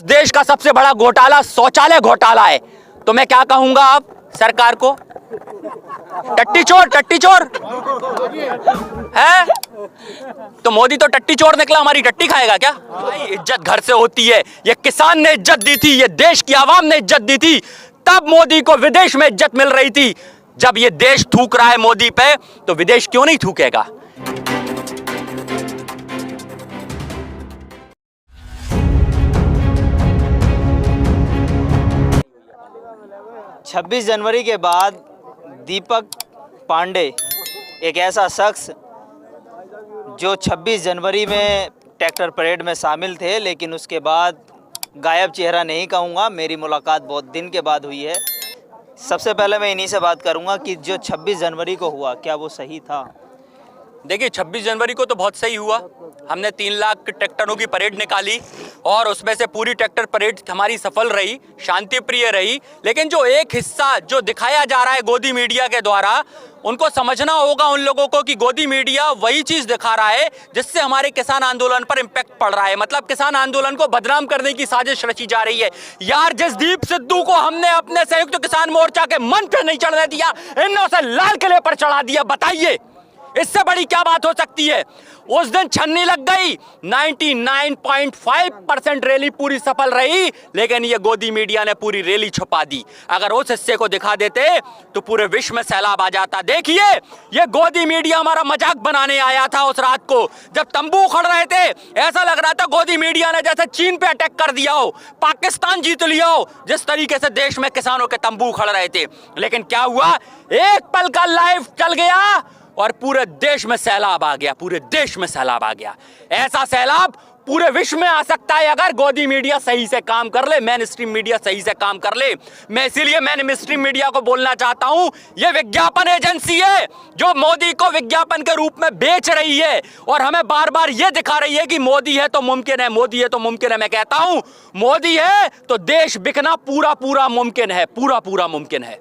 देश का सबसे बड़ा घोटाला शौचालय घोटाला है। तो मैं क्या कहूंगा आप सरकार को, टट्टी चोर है। तो मोदी तो टट्टी चोर निकला, हमारी टट्टी खाएगा क्या? भाई इज्जत घर से होती है। ये किसान ने इज्जत दी थी, ये देश की आवाम ने इज्जत दी थी, तब मोदी को विदेश में इज्जत मिल रही थी। जब ये देश थूक रहा है मोदी पे, तो विदेश क्यों नहीं थूकेगा? 26 जनवरी के बाद दीपक पांडे एक ऐसा शख्स जो 26 जनवरी में ट्रैक्टर परेड में शामिल थे, लेकिन उसके बाद गायब चेहरा नहीं कहूँगा, मेरी मुलाकात बहुत दिन के बाद हुई है। सबसे पहले मैं इन्हीं से बात करूँगा कि जो 26 जनवरी को हुआ, क्या वो सही था? देखिए 26 जनवरी को तो बहुत सही हुआ। हमने 3 लाख ट्रैक्टरों की परेड निकाली और उसमें से पूरी ट्रैक्टर परेड हमारी सफल रही, शांति प्रिय रही। लेकिन जो एक हिस्सा जो दिखाया जा रहा है गोदी मीडिया के द्वारा, उनको समझना होगा उन लोगों को कि गोदी मीडिया वही चीज दिखा रहा है जिससे हमारे किसान आंदोलन पर इम्पैक्ट पड़ रहा है। मतलब किसान आंदोलन को बदनाम करने की साजिश रची जा रही है। यार जसदीप सिद्धू को हमने अपने संयुक्त किसान मोर्चा के मंच पे नहीं चढ़ने दिया, इन्होंने उसे लाल किले पर चढ़ा दिया। बताइए इससे बड़ी क्या बात हो सकती है? उस दिन छन्नी लग गई, 99.5% रैली पूरी सफल रही, लेकिन ये गोदी मीडिया ने पूरी रैली छुपा दी। अगर उस हिस्से को दिखा देते तो पूरे विश्व में सैलाब आ जाता। देखिए ये गोदी मीडिया हमारा मजाक बनाने आया था उस रात को, जब तंबू उखड़ रहे थे। ऐसा लग रहा था गोदी मीडिया ने जैसे चीन पे अटैक कर दिया हो, पाकिस्तान जीत लिया हो, जिस तरीके से देश में किसानों के तंबू उखड़ रहे थे। लेकिन क्या हुआ, एक पल का लाइव चल गया और पूरे देश में सैलाब आ गया, पूरे देश में सैलाब आ गया। ऐसा सैलाब पूरे विश्व में आ सकता है अगर गोदी मीडिया सही से काम कर ले, मेन स्ट्रीम मीडिया सही से काम कर ले। मैं इसीलिए मेन स्ट्रीम मीडिया को बोलना चाहता हूं, ये विज्ञापन एजेंसी है जो मोदी को विज्ञापन के रूप में बेच रही है और हमें बार बार ये दिखा रही है कि मोदी है तो मुमकिन है, मोदी है तो मुमकिन है। मैं कहता हूं मोदी है तो देश बिकना पूरा पूरा मुमकिन है, पूरा पूरा मुमकिन है।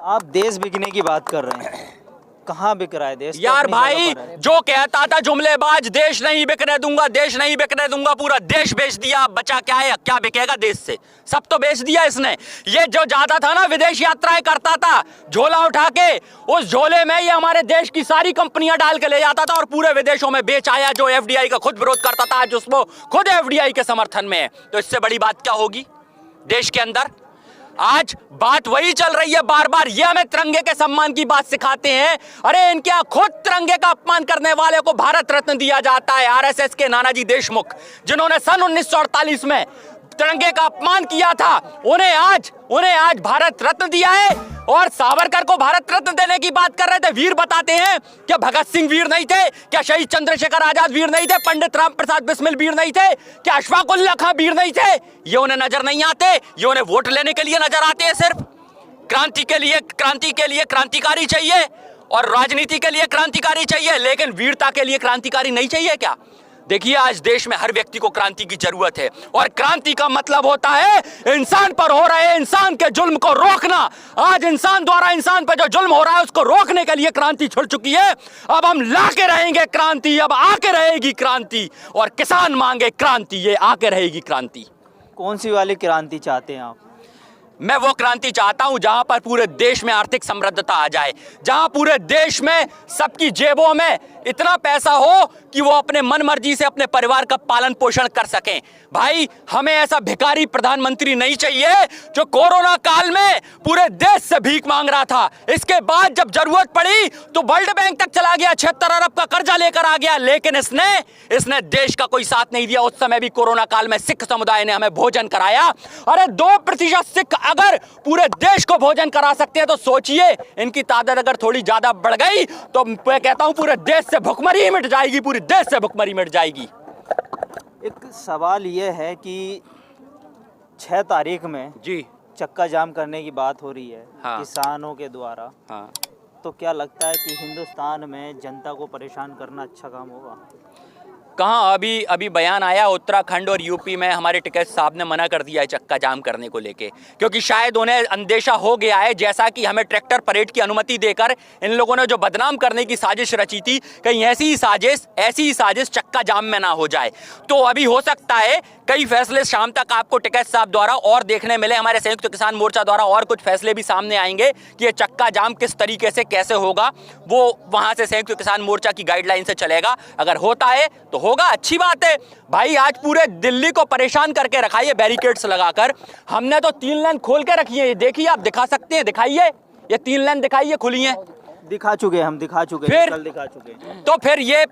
आप देश बिकने की बात कर रहे हैं, कहाँ बिक रहा है देश? यार भाई जो कहता था जुमलेबाज, देश नहीं बिकने दूंगा, देश नहीं बिकने दूंगा, पूरा देश बेच दिया। बचा क्या है? क्या बिकेगा देश से? सब तो बेच दिया इसने। ये जो जाता था ना विदेश यात्राएं करता था झोला उठा के, उस झोले में ये हमारे देश की सारी कंपनियां डाल के ले जाता था और पूरे विदेशों में बेच आया। जो एफडीआई का खुद विरोध करता था आज उसको खुद एफडीआई के समर्थन में है। तो इससे बड़ी बात क्या होगी देश के अंदर? आज बात वही चल रही है बार बार। ये हमें तिरंगे के सम्मान की बात सिखाते हैं। अरे इनके यहाँ खुद तिरंगे का अपमान करने वाले को भारत रत्न दिया जाता है। आरएसएस के नानाजी देशमुख, जिन्होंने सन 1948 में तिरंगे का अपमान किया था, उन्हें आज भारत रत्न दिया है। और सावरकर को भारत रत्न देने की बात कर रहे थे, वीर बताते हैं। क्या भगत सिंह वीर नहीं थे? क्या शहीद चंद्रशेखर आजाद वीर नहीं थे? पंडित राम प्रसाद बिस्मिल वीर नहीं थे? क्या अशफाक उल्लाह खां वीर नहीं थे? ये उन्हें नजर नहीं आते, ये उन्हें वोट लेने के लिए नजर आते हैं। सिर्फ क्रांति के लिए क्रांतिकारी चाहिए और राजनीति के लिए क्रांतिकारी चाहिए, लेकिन वीरता के लिए क्रांतिकारी नहीं चाहिए क्या? देखिए आज देश में हर व्यक्ति को क्रांति की जरूरत है और क्रांति का मतलब होता है इंसान पर हो रहे इंसान के जुल्म को रोकना। आज इंसान द्वारा इंसान पर जो जुल्म हो रहा है उसको रोकने के लिए क्रांति छिड़ चुकी है। अब हम लाके रहेंगे क्रांति, अब आके रहेगी क्रांति। और किसान मांगे क्रांति, ये आके रहेगी क्रांति। कौन सी वाली क्रांति चाहते हैं आप? मैं वो क्रांति चाहता हूं जहां पर पूरे देश में आर्थिक समृद्धता आ जाए, जहां पूरे देश में सबकी जेबों में इतना पैसा हो कि वो अपने मन मर्जी से अपने परिवार का पालन पोषण कर सकें। भाई हमें ऐसा भिखारी प्रधानमंत्री नहीं चाहिए जो कोरोना काल में पूरे देश से भीख मांग रहा था। इसके बाद जब जरूरत पड़ी तो वर्ल्ड बैंक तक चला गया, 76 अरब का कर्जा लेकर आ गया, लेकिन इसने देश का कोई साथ नहीं दिया। उस समय भी कोरोना काल में सिख समुदाय ने हमें भोजन कराया। अरे 2% सिख अगर पूरे देश को भोजन करा सकते हैं तो सोचिए इनकी तादाद अगर थोड़ी ज्यादा बढ़ गई तो मैं कहता हूं पूरे देश से भुखमरी मिट जाएगी, पूरे देश से भुखमरी मिट जाएगी। एक सवाल यह है कि 6 तारीख में जी चक्का जाम करने की बात हो रही है, हाँ। किसानों के द्वारा। हाँ। तो क्या लगता है कि हिंदुस्तान में जनता को परेशान करना अच्छा काम होगा? कहाँ अभी बयान आया उत्तराखंड और यूपी में हमारे टिकैत साहब ने मना कर दिया है चक्का जाम करने को लेके, क्योंकि शायद उन्हें अंदेशा हो गया है जैसा कि हमें ट्रैक्टर परेड की अनुमति देकर इन लोगों ने जो बदनाम करने की साजिश रची थी, कहीं ऐसी ही साजिश चक्का जाम में ना हो जाए। तो अभी हो सकता है कई फैसले शाम तक आपको टिकैत साहब द्वारा और देखने मिले, हमारे संयुक्त किसान मोर्चा द्वारा और कुछ फैसले भी सामने आएंगे कि ये चक्का जाम किस तरीके से कैसे होगा, वो वहां से संयुक्त किसान मोर्चा की गाइडलाइन से चलेगा। अगर होता है तो होगा, अच्छी बात है भाई। आज पूरे दिल्ली को परेशान करके रखा है बैरिकेड्स लगाकर, हमने तो 3 लेन खोल के रखी है। देखिए आप दिखा सकते हैं, दिखाइए, ये 3 लेन दिखाइए खुली हैं, दिखा चुके, हम दिखा चुके, फिर कल दिखा चुके। तो फिर ये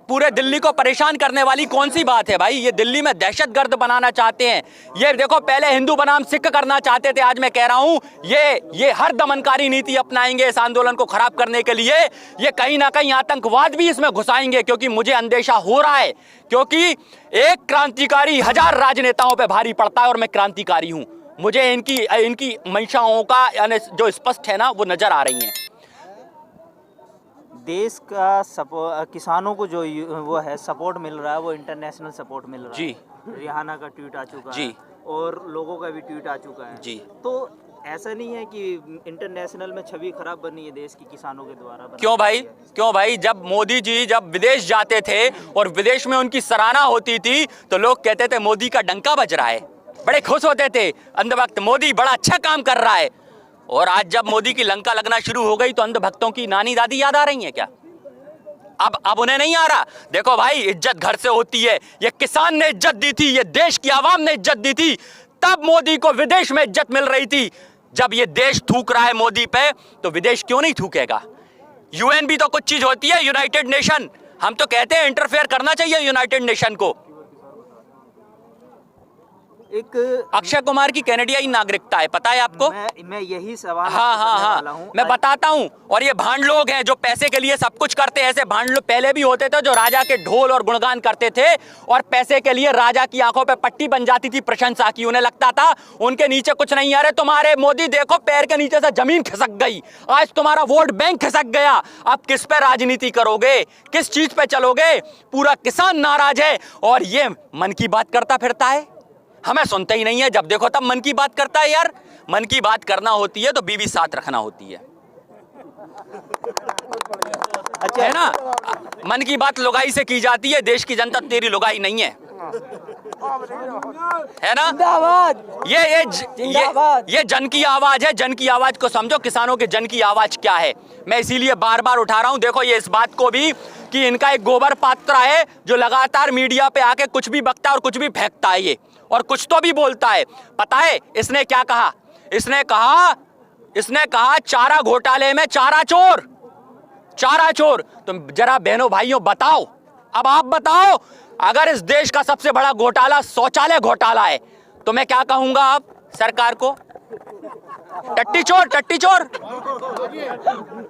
पूरे दिल्ली को परेशान करने वाली कौन सी बात है भाई? ये दिल्ली में दहशतगर्द बनाना चाहते हैं। ये देखो, पहले हिंदू बनाम सिख करना चाहते थे, आज मैं कह रहा हूं ये हर दमनकारी नीति अपनाएंगे इस आंदोलन को खराब करने के लिए। ये कहीं ना कहीं आतंकवाद भी इसमें घुसाएंगे, क्योंकि मुझे अंदेशा हो रहा है, क्योंकि एक क्रांतिकारी 1000 राजनेताओं पर भारी पड़ता है और मैं क्रांतिकारी हूं। मुझे इनकी मंशाओं का यानी जो स्पष्ट है ना वो नजर आ रही है। देश का किसानों को जो वो है सपोर्ट मिल रहा है, वो इंटरनेशनल सपोर्ट मिल रहा है। जी, रिहाना का ट्वीट आ चुका जी, है और लोगों का भी ट्वीट आ चुका है जी। तो ऐसा नहीं है कि इंटरनेशनल में छवि खराब बनी है देश की किसानों के द्वारा? क्यों भाई? जब मोदी जी जब विदेश जाते थे और विदेश में उनकी सराहना होती थी तो लोग कहते थे मोदी का डंका बज रहा है, बड़े खुश होते थे अंधभक्त, मोदी बड़ा अच्छा काम कर रहा है। और आज जब मोदी की लंका लगना शुरू हो गई तो अंधभक्तों की नानी दादी याद आ रही है क्या? अब उन्हें नहीं आ रहा। देखो भाई, इज्जत घर से होती है। ये किसान ने इज्जत दी थी, ये देश की आवाम ने इज्जत दी थी, तब मोदी को विदेश में इज्जत मिल रही थी। जब ये देश थूक रहा है मोदी पे, तो विदेश क्यों नहीं थूकेगा? यूएन भी तो कुछ चीज होती है, यूनाइटेड नेशन। हम तो कहते हैं इंटरफेयर करना चाहिए यूनाइटेड नेशन को। एक अक्षय कुमार की कैनेडियाई नागरिकता है, पता है आपको? मैं यही सवाल हाँ, मैं बताता हूँ। और ये भांड लोग हैं जो पैसे के लिए सब कुछ करते हैं। ऐसे भांड लोग पहले भी होते थे जो राजा के ढोल और गुणगान करते थे और पैसे के लिए राजा की आंखों पे पट्टी बन जाती थी प्रशंसा की। उन्हें लगता था उनके नीचे कुछ नहीं आ रहे। तुम्हारे मोदी देखो, पैर के नीचे से जमीन खिसक गई, आज तुम्हारा वोट बैंक खिसक गया। अब किस पे राजनीति करोगे, किस चीज पे चलोगे? पूरा किसान नाराज है और ये मन की बात करता फिरता है, हमें सुनते ही नहीं है। जब देखो तब मन की बात करता है। यार, मन की बात करना होती है तो बीवी साथ रखना होती है, अच्छा है ना? मन की बात लुगाई से की जाती है, देश की जनता तेरी लुगाई नहीं है, है ना? ये जन की आवाज है। जन की आवाज को समझो, किसानों के जन की आवाज क्या है। मैं इसीलिए बार बार उठा रहा हूं। देखो, ये इस बात को भी कि इनका एक गोबर पात्रा है जो लगातार मीडिया पे आके कुछ भी बकता है और कुछ भी फेंकता है ये, और कुछ तो भी बोलता है। पता है इसने क्या कहा? इसने कहा चारा घोटाले में चारा चोर। तुम जरा बहनों भाइयों बताओ, अब आप बताओ, अगर इस देश का सबसे बड़ा घोटाला शौचालय घोटाला है तो मैं क्या कहूंगा आप सरकार को? टट्टी चोर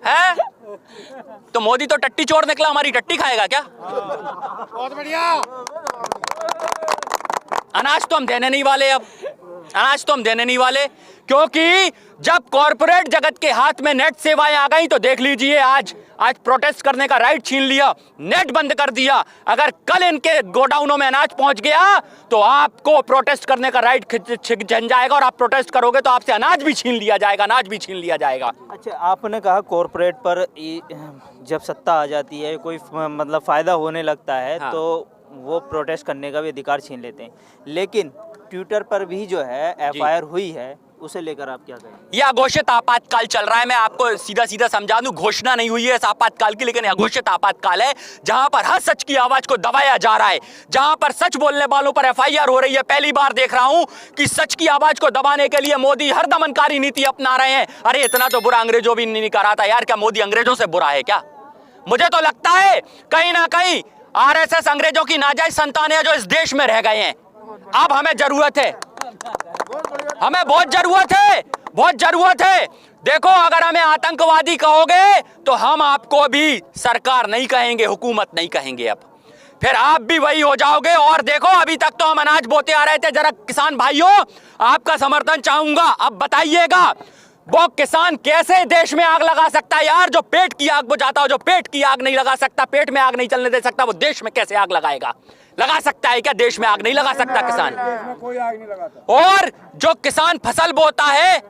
है? तो मोदी तो टट्टी चोर निकला, हमारी टट्टी खाएगा क्या? बहुत बढ़िया। अनाज तो हम देने नहीं वाले। अब अनाज तो हम देने नहीं वाले, क्योंकि जब कॉरपोरेट जगत के हाथ में नेट सेवाएं आ गई तो देख लीजिए, आज प्रोटेस्ट करने का राइट छीन लिया, नेट बंद कर दिया। अगर कल इनके गोडाउनों में अनाज पहुंच गया तो आपको प्रोटेस्ट करने का राइट छिन जाएगा और आप प्रोटेस्ट करोगे तो आपसे अनाज भी छीन लिया जाएगा। अच्छा, आपने कहा कॉरपोरेट पर जब सत्ता आ जाती है, कोई मतलब फायदा होने लगता है, हाँ, तो वो प्रोटेस्ट करने का भी अधिकार छीन लेते हैं। लेकिन ट्विटर पर भी जो है एफआईआर हुई है, उसे लेकर आप क्या कहेंगे? यह अघोषित आपातकाल चल रहा है। मैं आपको सीधा समझा दूं, घोषणा नहीं हुई है इस आपातकाल की, लेकिन अघोषित आपातकाल है जहां पर हर सच की आवाज को दबाया जा रहा है, जहां पर सच बोलने वालों पर एफआईआर हो रही है। पहली बार देख रहा हूं कि सच की आवाज को दबाने के लिए मोदी हर दमनकारी नीति अपना रहे हैं। अरे इतना तो बुरा अंग्रेजों भी नहीं करा था यार। क्या मोदी अंग्रेजों से बुरा है क्या? मुझे तो लगता है कहीं ना कहीं आरएसएस अंग्रेजों की नाजायज संतान है जो इस देश में रह गए हैं। अब हमें जरूरत है, हमें बहुत जरूरत है। देखो, अगर हमें आतंकवादी कहोगे तो हम आपको भी सरकार नहीं कहेंगे, हुकूमत नहीं कहेंगे। अब फिर आप भी वही हो जाओगे। और देखो, अभी तक तो हम अनाज बोते आ रहे थे। जरा किसान भाइयों, आपका समर्थन चाहूंगा। अब बताइएगा, वो किसान कैसे देश में आग लगा सकता है यार? जो पेट की आग बुझाता हो, जो पेट की आग नहीं लगा सकता, पेट में आग नहीं चलने दे सकता, वो देश में कैसे आग लगाएगा? लगा सकता है क्या? देश में आग नहीं लगा सकता किसान। कोई आग नहीं लगाता। और जो किसान फसल बोता है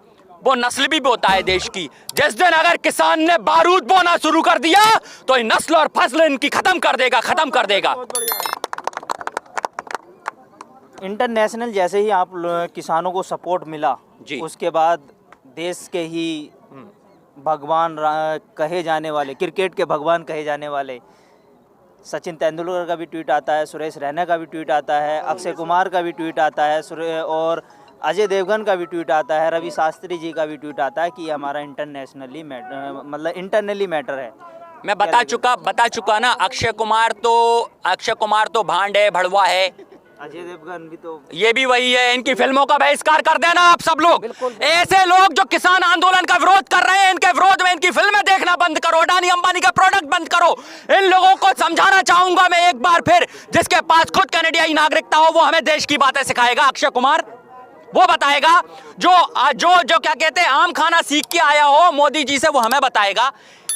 वो नस्ल भी बोता है देश की। जिस दिन अगर किसान ने बारूद बोना शुरू कर दिया तो ये नस्ल और फसल इनकी खत्म कर देगा, खत्म कर देगा। इंटरनेशनल जैसे ही आप किसानों को सपोर्ट मिला जी। उसके बाद देश के ही भगवान कहे जाने वाले, क्रिकेट के भगवान कहे जाने वाले सचिन तेंदुलकर का भी ट्वीट आता है, सुरेश रैना का भी ट्वीट आता है, अक्षय कुमार का भी ट्वीट आता है, और अजय देवगन का भी ट्वीट आता है, रवि शास्त्री जी का भी ट्वीट आता है कि ये हमारा इंटरनेशनली मतलब इंटरनली मैटर है। मैं बता चुका ना, अक्षय कुमार तो भांड है, भड़वा है। अजय देवगन भी तो ये भी वही है। इनकी फिल्मों का बहिष्कार कर देना आप सब लोग। ऐसे लोग जो किसान आंदोलन का विरोध कर रहे हैं, इनके विरोध में इनकी फिल्में देखना बंद करो, अडानी अंबानी के प्रोडक्ट बंद करो। इन लोगों को समझाना चाहूंगा मैं एक बार फिर, जिसके पास खुद कनाडियाई नागरिकता हो वो हमें देश की बातें सिखाएगा। अक्षय कुमार वो बताएगा, जो जो जो क्या कहते हैं आम खाना सीख के आया हो मोदी जी से, वो हमें बताएगा।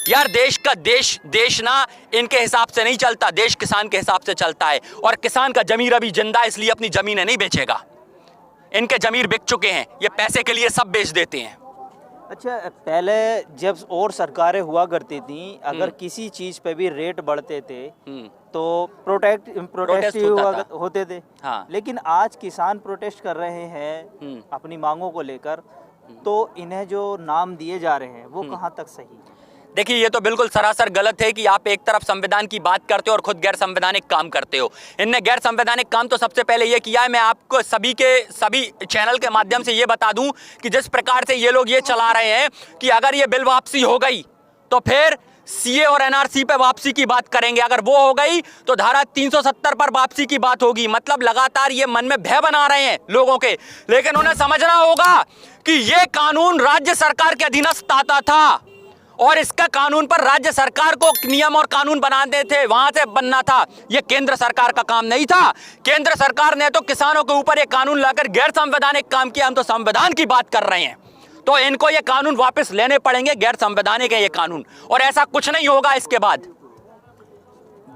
यार देश ना इनके हिसाब से नहीं चलता, देश किसान के हिसाब से चलता है। और किसान का जमीर अभी जिंदा है, इसलिए अपनी जमीनें नहीं बेचेगा। इनके जमीर बिक चुके हैं, ये पैसे के लिए सब बेच देते हैं। अच्छा, पहले जब और सरकारें हुआ करती थी, अगर किसी चीज पे भी रेट बढ़ते थे तो प्रोटेस्ट होते थे। हाँ। लेकिन आज किसान प्रोटेस्ट कर रहे हैं अपनी मांगों को लेकर, तो इन्हें जो नाम दिए जा रहे हैं वो कहाँ तक सही है? देखिए, ये तो बिल्कुल सरासर गलत है कि आप एक तरफ संविधान की बात करते हो और खुद गैर संवैधानिक काम करते हो। इनने गैर संवैधानिक काम तो सबसे पहले ये किया है। मैं आपको सभी चैनल के माध्यम से ये बता दूं कि जिस प्रकार से ये लोग ये चला रहे हैं कि अगर ये बिल वापसी हो गई तो फिर सीए और एनआरसी पे वापसी की बात करेंगे, अगर वो हो गई तो धारा 370 पर वापसी की बात होगी। मतलब लगातार ये मन में भय बना रहे हैं लोगों के। लेकिन उन्हें समझना होगा कि ये कानून राज्य सरकार के अधीनस्थ आता था और इसका कानून पर राज्य सरकार को नियम और कानून बनाने थे, वहां से बनना था। यह केंद्र सरकार का काम नहीं था। केंद्र सरकार ने तो किसानों के ऊपर यह कानून लाकर गैर संवैधानिक काम किया। हम तो संविधान की बात कर रहे हैं, तो इनको ये कानून वापस लेने पड़ेंगे। गैर संवैधानिक है ये कानून, और ऐसा कुछ नहीं होगा इसके बाद।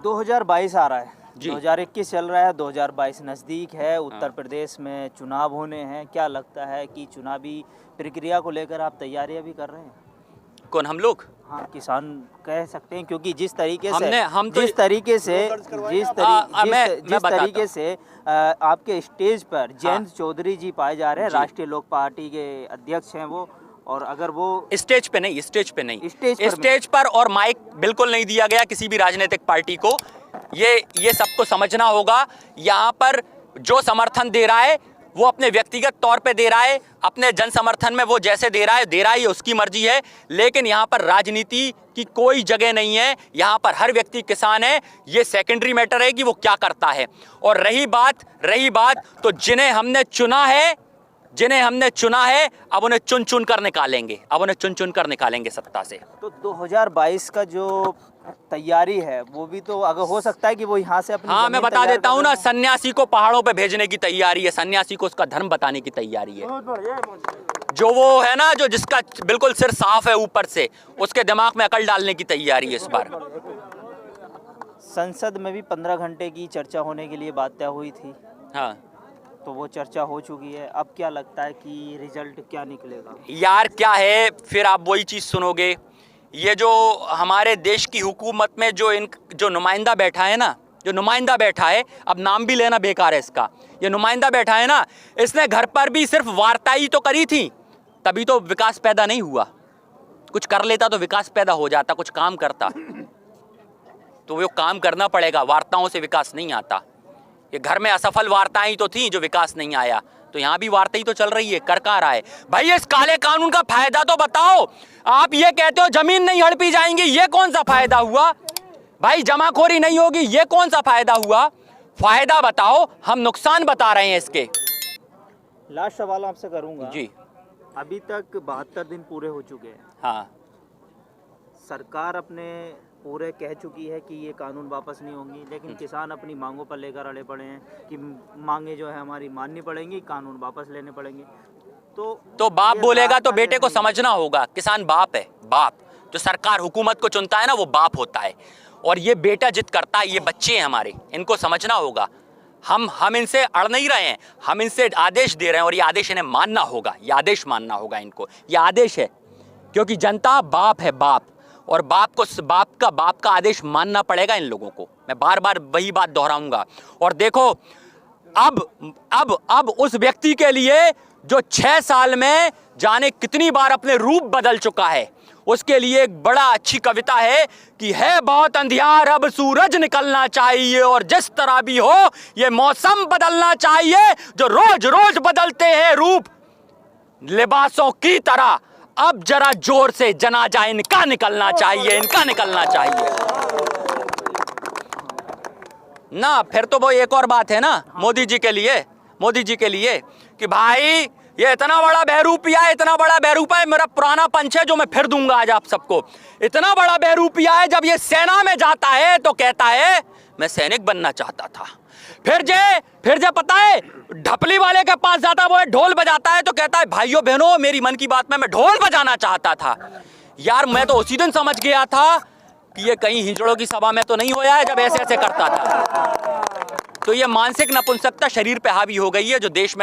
2022 आ रहा है, जी। 2021 चल रहा है, 2022 नज़दीक है। उत्तर प्रदेश में चुनाव होने हैं। क्या लगता है कि चुनावी प्रक्रिया को लेकर आप तैयारियां भी कर रहे हैं? कौन, हम लोग? हाँ, किसान कह सकते हैं, क्योंकि जिस तरीके से आपके स्टेज पर जयंत चौधरी जी पाए जा रहे हैं, राष्ट्रीय लोक पार्टी के अध्यक्ष हैं वो, और अगर वो स्टेज पे नहीं, स्टेज पर और माइक बिल्कुल नहीं दिया गया किसी भी राजनीतिक पार्टी को। ये सबको समझना होगा। यहाँ पर जो समर्थन दे रहा है वो अपने व्यक्तिगत तौर पे दे रहा है, अपने जन समर्थन में वो जैसे दे रहा है, उसकी मर्जी है। लेकिन यहाँ पर राजनीति की कोई जगह नहीं है। यहाँ पर हर व्यक्ति किसान है। ये सेकेंडरी मैटर है कि वो क्या करता है। और रही बात तो जिन्हें हमने चुना है अब उन्हें चुन चुन कर निकालेंगे सत्ता से। तो 2022 का जो तैयारी है वो भी तो अगर हो सकता है कि वो यहाँ से अपनी हाँ, मैं बता देता हूँ ना, सन्यासी को पहाड़ों पे भेजने की तैयारी है, सन्यासी को उसका धर्म बताने की तैयारी है। जो वो है ना, जो जिसका बिल्कुल सिर साफ है ऊपर से, उसके दिमाग में अकल डालने की तैयारी है इस बार। संसद में भी 15 घंटे की चर्चा होने के लिए बात तय हुई थी। हाँ, तो वो चर्चा हो चुकी है। अब क्या लगता है कि रिजल्ट क्या निकलेगा? यार क्या है, फिर आप वही चीज़ सुनोगे। ये जो हमारे देश की हुकूमत में जो नुमाइंदा बैठा है ना, अब नाम भी लेना बेकार है इसका, ये नुमाइंदा बैठा है ना, इसने घर पर भी सिर्फ वार्ता ही तो करी थी, तभी तो विकास पैदा नहीं हुआ। कुछ कर लेता तो विकास पैदा हो जाता, कुछ काम करता तो वो काम करना पड़ेगा। वार्ताओं से विकास नहीं आता। ये घर में असफल वार्ताएं तो थी जो विकास नहीं आया, तो यहाँ भी वार्ता ही तो चल रही है, कर कहाँ रहा है भाई। इस काले कानून का फायदा तो बताओ। आप ये कहते हो जमीन नहीं हड़पी जाएंगी, ये कौन सा फायदा हुआ भाई? जमाखोरी नहीं होगी, ये कौन सा फायदा हुआ? फायदा बताओ, हम नुकसान बता रहे हैं इसके। लास्ट सवाल आपसे करूंगा जी। अभी तक 72 दिन पूरे हो चुके हैं। हाँ, सरकार अपने पूरे कह चुकी है कि ये कानून वापस नहीं होंगी, लेकिन किसान अपनी मांगों पर लेकर अड़े पड़े हैं कि मांगे जो है हमारी माननी पड़ेंगी, कानून वापस लेने पड़ेंगे। तो बाप बोलेगा तो बेटे को समझना होगा, किसान बाप है, बाप जो सरकार हुकूमत को चुनता है ना वो बाप होता है, और ये बेटा जिद करता है, ये बच्चे हैं हमारे, इनको समझना होगा। हम इनसे अड़ नहीं रहे हैं, हम इनसे आदेश दे रहे हैं और ये आदेश इन्हें मानना होगा, ये आदेश मानना होगा इनको, ये आदेश है, क्योंकि जनता बाप है, बाप, और बाप का आदेश मानना पड़ेगा इन लोगों को। मैं बार बार वही बात दोहराऊंगा। और देखो अब उस व्यक्ति के लिए जो 6 साल में जाने कितनी बार अपने रूप बदल चुका है, उसके लिए एक बड़ा अच्छी कविता है कि है बहुत अंधियार अब सूरज निकलना चाहिए, और जिस तरह भी हो ये मौसम बदलना चाहिए, जो रोज रोज बदलते हैं रूप लिबासों की तरह, अब जरा जोर से जनाजा इनका निकलना चाहिए, इनका निकलना चाहिए ना। फिर तो वो एक और बात है ना मोदी जी के लिए कि भाई ये इतना बड़ा बहरूपिया है, इतना बड़ा बहरूपा है, मेरा पुराना पंच है जो मैं फिर दूंगा आज आप सबको। इतना बड़ा बहरूपिया है, जब ये सेना में जाता है तो कहता है मैं सैनिक बनना चाहता था। फिर जे पता है ढपली वाले के पास जाता है, वो ढोल बजाता है तो कहता है भाइयों बहनों मेरी मन की बात में मैं ढोल बजाना चाहता था। यार मैं तो उसी दिन समझ गया था कि ये कहीं हिजड़ों की सभा में तो नहीं होया है जब ऐसे ऐसे करता था। तो ये मानसिक नपुंसकता शरीर पे हावी हो गई है, जो देश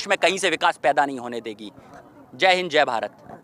में कहीं से विकास पैदा नहीं होने देगी। जय हिंद, जय भारत।